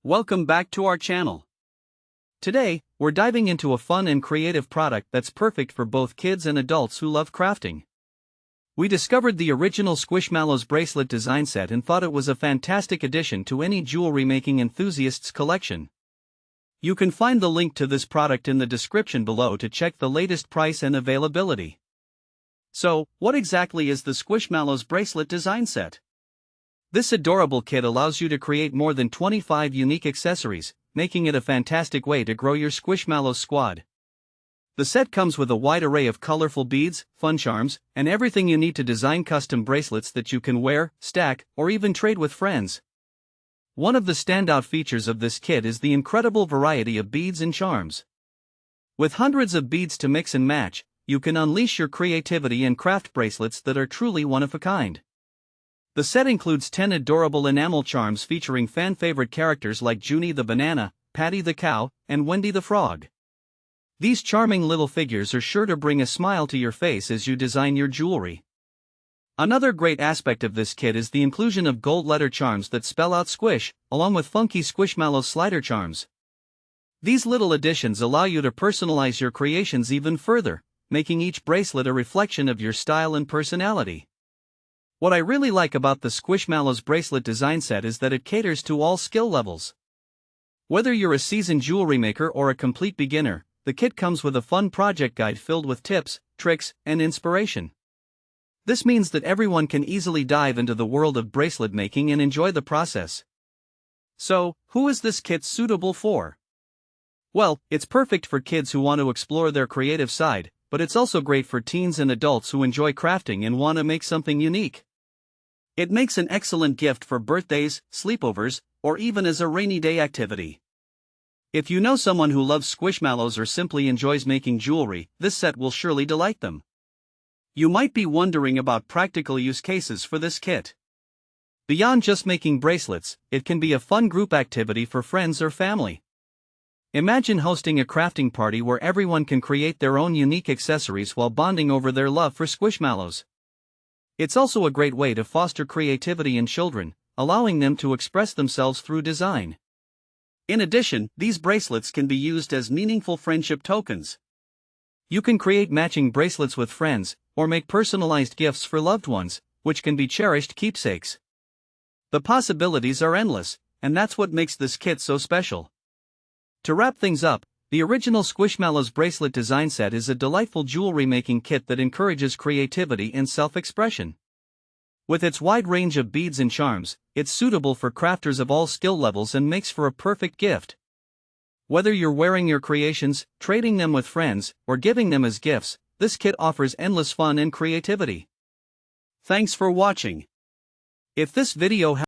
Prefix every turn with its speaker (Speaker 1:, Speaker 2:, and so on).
Speaker 1: Welcome back to our channel. Today, we're diving into a fun and creative product that's perfect for both kids and adults who love crafting. We discovered the original Squishmallows Bracelet Design Set and thought it was a fantastic addition to any jewelry making enthusiast's collection. You can find the link to this product in the description below to check the latest price and availability. So, what exactly is the Squishmallows Bracelet Design Set? This adorable kit allows you to create more than 25 unique accessories, making it a fantastic way to grow your Squishmallows squad. The set comes with a wide array of colorful beads, fun charms, and everything you need to design custom bracelets that you can wear, stack, or even trade with friends. One of the standout features of this kit is the incredible variety of beads and charms. With hundreds of beads to mix and match, you can unleash your creativity and craft bracelets that are truly one of a kind. The set includes 10 adorable enamel charms featuring fan-favorite characters like Junie the banana, Patty the cow, and Wendy the frog. These charming little figures are sure to bring a smile to your face as you design your jewelry. Another great aspect of this kit is the inclusion of gold letter charms that spell out Squish, along with funky Squishmallows slider charms. These little additions allow you to personalize your creations even further, making each bracelet a reflection of your style and personality. What I really like about the Squishmallows Bracelet Design Set is that it caters to all skill levels. Whether you're a seasoned jewelry maker or a complete beginner, the kit comes with a fun project guide filled with tips, tricks, and inspiration. This means that everyone can easily dive into the world of bracelet making and enjoy the process. So, who is this kit suitable for? Well, it's perfect for kids who want to explore their creative side, but it's also great for teens and adults who enjoy crafting and want to make something unique. It makes an excellent gift for birthdays, sleepovers, or even as a rainy day activity. If you know someone who loves Squishmallows or simply enjoys making jewelry, this set will surely delight them. You might be wondering about practical use cases for this kit. Beyond just making bracelets, it can be a fun group activity for friends or family. Imagine hosting a crafting party where everyone can create their own unique accessories while bonding over their love for Squishmallows. It's also a great way to foster creativity in children, allowing them to express themselves through design. In addition, these bracelets can be used as meaningful friendship tokens. You can create matching bracelets with friends, or make personalized gifts for loved ones, which can be cherished keepsakes. The possibilities are endless, and that's what makes this kit so special. To wrap things up, the original Squishmallows Bracelet Design Set is a delightful jewelry making kit that encourages creativity and self-expression. With its wide range of beads and charms, it's suitable for crafters of all skill levels and makes for a perfect gift. Whether you're wearing your creations, trading them with friends, or giving them as gifts, this kit offers endless fun and creativity. Thanks for watching. If this video